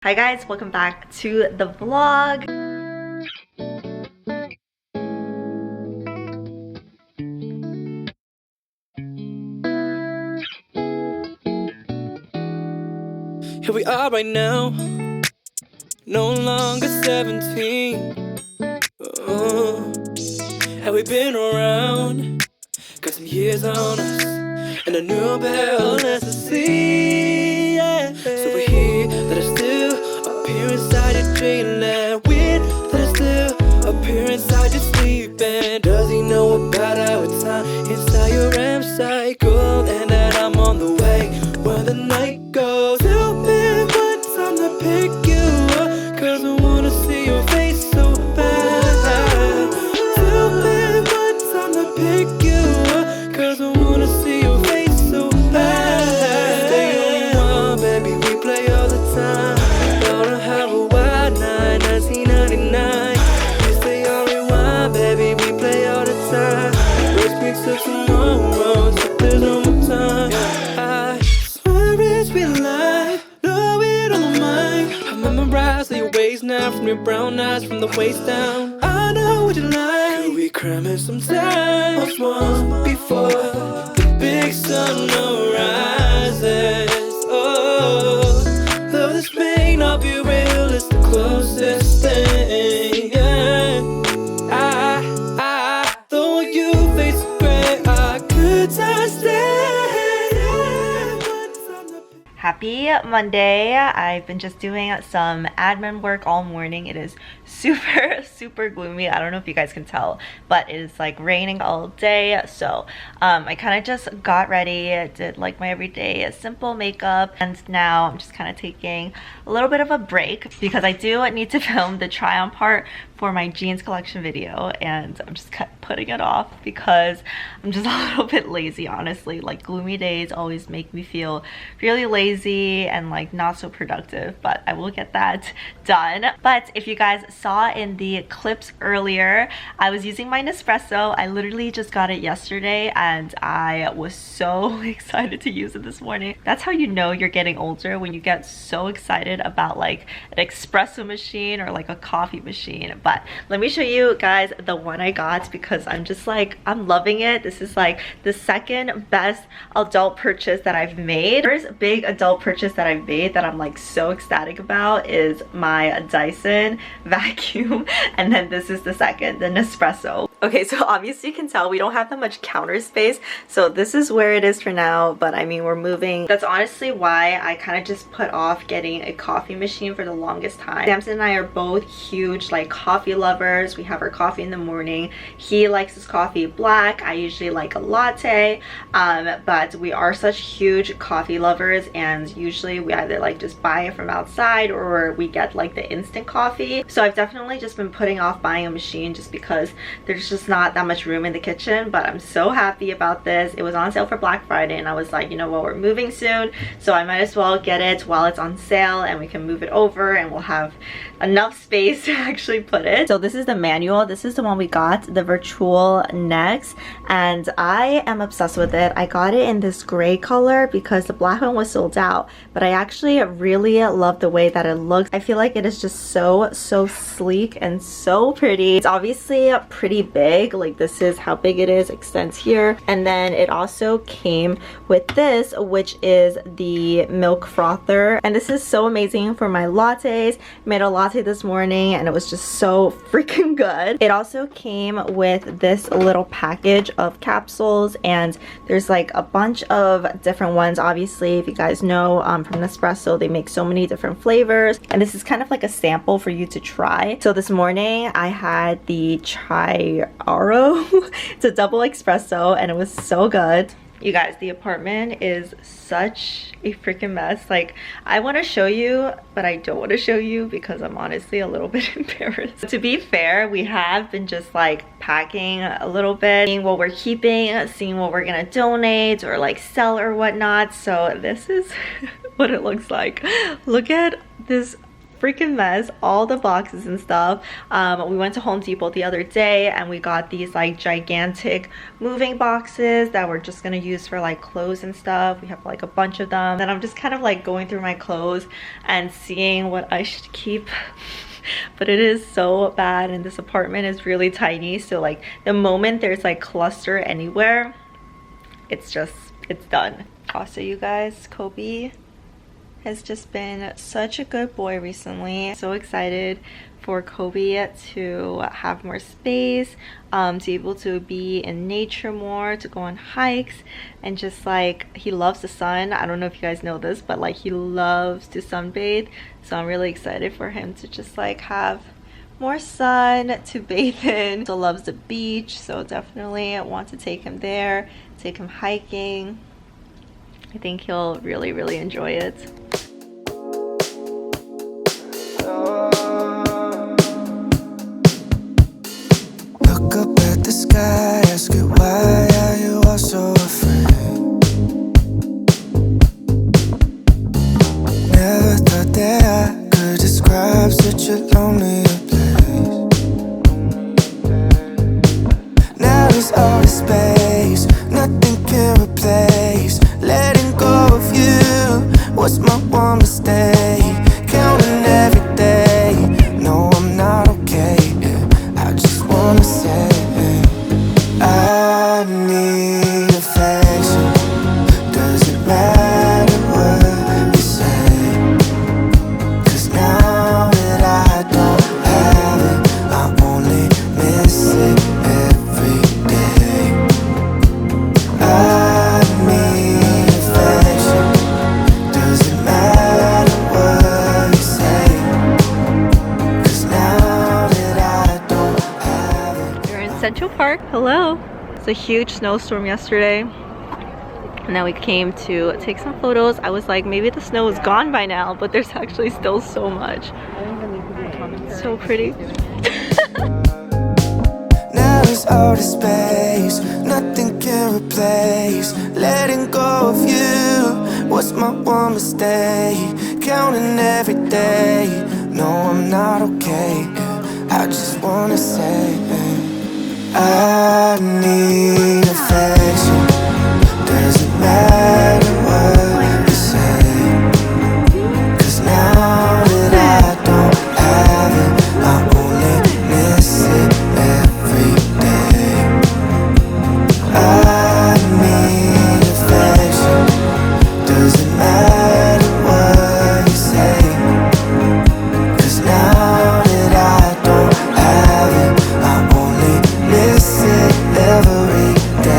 Hi guys, welcome back to the vlog. Here we are right now, no longer 17. Oh, have we been around? Got some years on us, and a new barrel less to see. Yeah. So we're here, let us still appear inside your dreamland. Weird, let us still appear inside your sleeping. Does he know about our time inside your REM cycle? And that I'm on the way when the night goes. Tell me what time to pick you up, 'cause I wanna see your face so bad. Tell me what time to pick you up, 'cause I wanna see your face so bad. Stay on one, baby, we play all the time. Gonna have a wild night, 1999. We stay on rewind, baby, we play all the time. Race me to tomorrow, so there's no more time. I swear it's real life, know it on my mind. I memorize your ways now, from your brown eyes, from the waist down. I know what you like. Could we cram in some time once more before the big sun rises? Oh, though this may not be real, it's the closest thing. Yeah. Though you face gray, I could stay. Happy Monday. I've been just doing some admin work all morning. It is super gloomy. I don't know if you guys can tell, but it is like raining all day. So I kind of just got ready, did like my everyday simple makeup, and now I'm just kind of taking a little bit of a break because I do need to film the try on part for my jeans collection video, and I'm just putting it off because I'm just a little bit lazy, honestly. Like gloomy days always make me feel really lazy and like not so productive, but I will get that done. But if you guys saw in the clips earlier, I was using my Nespresso. I literally just got it yesterday and I was so excited to use it this morning. That's how you know you're getting older, when you get so excited about like an espresso machine or like a coffee machine. But let me show you guys the one I got because I'm just like, I'm loving it. This is like the second best adult purchase that I've made. First big adult purchase that I've made that I'm like so ecstatic about is my Dyson vacuum, and then this is the second, the Nespresso. Okay, so obviously you can tell we don't have that much counter space, so this is where it is for now, but I mean we're moving. That's honestly why I kind of just put off getting a coffee machine for the longest time. Samson and I are both huge like coffee lovers. We have our coffee in the morning. He likes his coffee black. I usually like a latte, but we are such huge coffee lovers, and usually we either like just buy it from outside or we get like the instant coffee. So I've definitely just been putting off buying a machine just because there's just not that much room in the kitchen. But I'm so happy about this. It was on sale for Black Friday and I was like, you know what, we're moving soon, so I might as well get it while it's on sale and we can move it over and we'll have enough space to actually put it. So this is the manual. This is the one we got, the virtual necks, and I am obsessed with it. I got it in this gray color because the black one was sold out, but I actually really love the way that it looks. I feel like it is just so sleek and so pretty. It's obviously pretty big, like this is how big it is, extends here, and then it also came with this, which is the milk frother, and this is so amazing for my lattes. Made a latte this morning and it was just so freaking good. It also came with this little package of capsules, and there's like a bunch of different ones. Obviously, if you guys know from Nespresso, they make so many different flavors, and this is kind of like a sample for you to try. So this morning I had the chai aro. It's a double espresso and it was so good. You guys, the apartment is such a freaking mess. Like, I want to show you, but I don't want to show you because I'm honestly a little bit embarrassed. To be fair, we have been just like packing a little bit, seeing what we're keeping, seeing what we're gonna donate or like sell or whatnot. So this is what it looks like. Look at this freaking mess, all the boxes and stuff. We went to Home Depot the other day and we got these like gigantic moving boxes that we're just gonna use for like clothes and stuff. We have like a bunch of them. And I'm just kind of like going through my clothes and seeing what I should keep. But it is so bad, and this apartment is really tiny, so like the moment there's like cluster anywhere, it's done. Also, you guys, Kobe has just been such a good boy recently. So excited for Kobe to have more space, to be able to be in nature more, to go on hikes, and just like, he loves the sun. I don't know if you guys know this, but like he loves to sunbathe. So I'm really excited for him to just like have more sun to bathe in. So loves the beach, so definitely want to take him there, take him hiking. I think he'll really enjoy it. Look up at the sky, ask it why are you all so afraid? Never thought that I could describe such a lonely place. Now there's all this space, nothing can replace. Letting go of you was my one mistake. Counting every day, no I'm not okay. I just wanna say I need affection. Doesn't matter what you say, 'cause now that I don't have it, I only miss it every day. I need affection. Doesn't matter what you say, 'cause now that I don't have it. We're in Central Park. Hello. It's a huge snowstorm yesterday. And now we came to take some photos. I was like, maybe the snow is gone by now, but there's actually still so much. So pretty. Now there's all the space, nothing can replace. Letting go of you was my one mistake. Counting every day, no I'm not okay. I just wanna say I need affection. Doesn't matter what you say, 'cause now that I don't have it, I only miss it every day. I need affection. Doesn't matter what you say, 'cause now that I don't have it, I only miss it every day.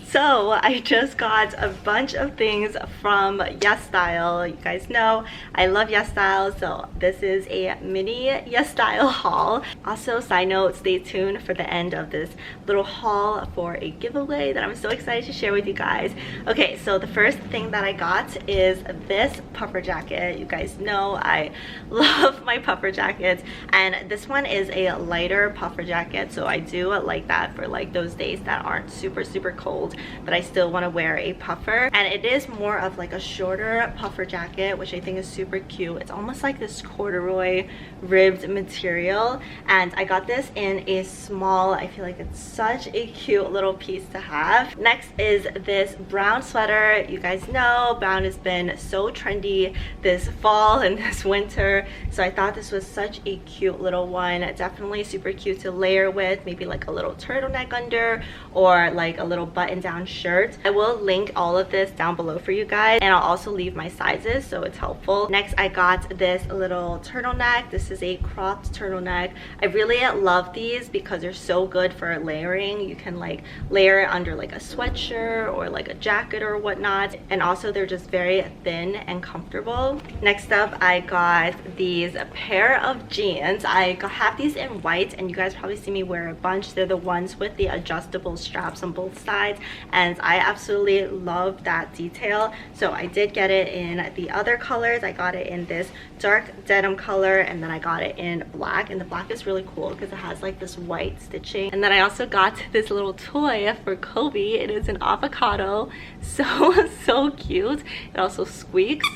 So I just got a bunch of things from YesStyle. You guys know I love YesStyle, so this is a mini YesStyle haul. Also, side note, stay tuned for the end of this little haul for a giveaway that I'm so excited to share with you guys. Okay, so the first thing that I got is this puffer jacket. You guys know I love my puffer jackets, and this one is a lighter puffer jacket, so I do like that for like those days that aren't super cold, but I still want to wear a puffer. And it is more of like a shorter puffer jacket, which I think is super cute. It's almost like this corduroy ribbed material, and I got this in a small. I feel like it's such a cute little piece to have. Next is this brown sweater. You guys know brown has been so trendy this fall and this winter, so I thought this was such a cute little one. Definitely super cute to layer with, maybe like a little turtleneck under, or like a little button down down shirt. I will link all of this down below for you guys, and I'll also leave my sizes so it's helpful. Next, I got this little turtleneck. This is a cropped turtleneck. I really love these because they're so good for layering. You can like layer it under like a sweatshirt or like a jacket or whatnot, and also they're just very thin and comfortable. Next up, I got these pair of jeans. I have these in white, and you guys probably see me wear a bunch. They're the ones with the adjustable straps on both sides, and I absolutely love that detail, so I did get it in the other colors. I got it in this dark denim color, and then I got it in black, and the black is really cool because it has like this white stitching. And then I also got this little toy for Kobe. It is an avocado. So cute. It also squeaks.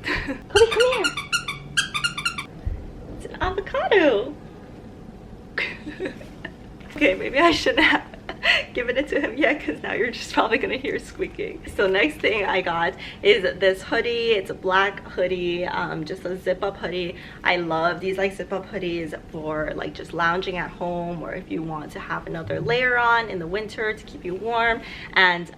Kobe, come here. It's an avocado. Okay, maybe I shouldn't have given it to him yet, because now you're just probably gonna hear squeaking. So next thing I got is this hoodie. It's a black hoodie, just a zip up hoodie. I love these like zip up hoodies for like just lounging at home, or if you want to have another layer on in the winter to keep you warm. And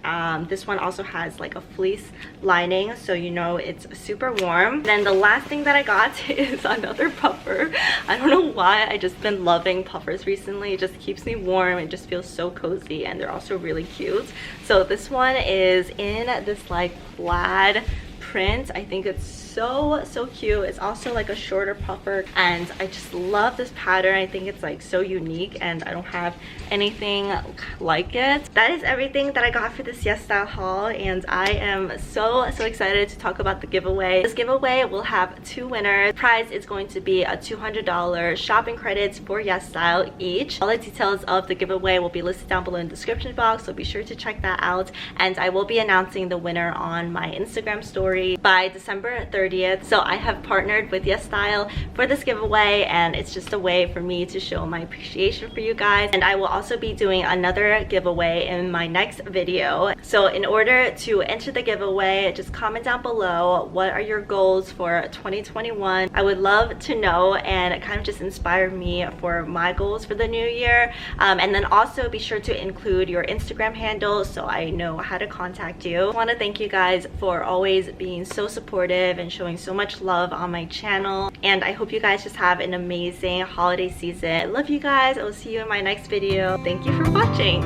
this one also has like a fleece lining, so you know it's super warm. Then the last thing that I got is another puffer. I don't know why, I just been loving puffers recently. It just keeps me warm. It just feels so cozy, and they're also really cute. So this one is in this like plaid print. I think it's so cute. It's also like a shorter puffer, and I just love this pattern. I think it's like so unique, and I don't have anything like it. That is everything that I got for this YesStyle haul, and I am so excited to talk about the giveaway. This giveaway will have 2 winners. The prize is going to be a $200 shopping credits for YesStyle each. All the details of the giveaway will be listed down below in the description box, so be sure to check that out. And I will be announcing the winner on my Instagram story by December 30th. So I have partnered with YesStyle for this giveaway, and it's just a way for me to show my appreciation for you guys. And I will also be doing another giveaway in my next video. So in order to enter the giveaway, just comment down below what are your goals for 2021. I would love to know, and kind of just inspire me for my goals for the new year. And then also be sure to include your Instagram handle so I know how to contact you. I want to thank you guys for always being so supportive and showing so much love on my channel, and I hope you guys just have an amazing holiday season. I love you guys. I will see you in my next video. Thank you for watching.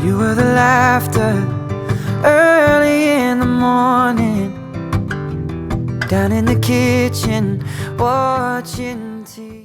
You were the laughter early in the morning, down in the kitchen watching TV.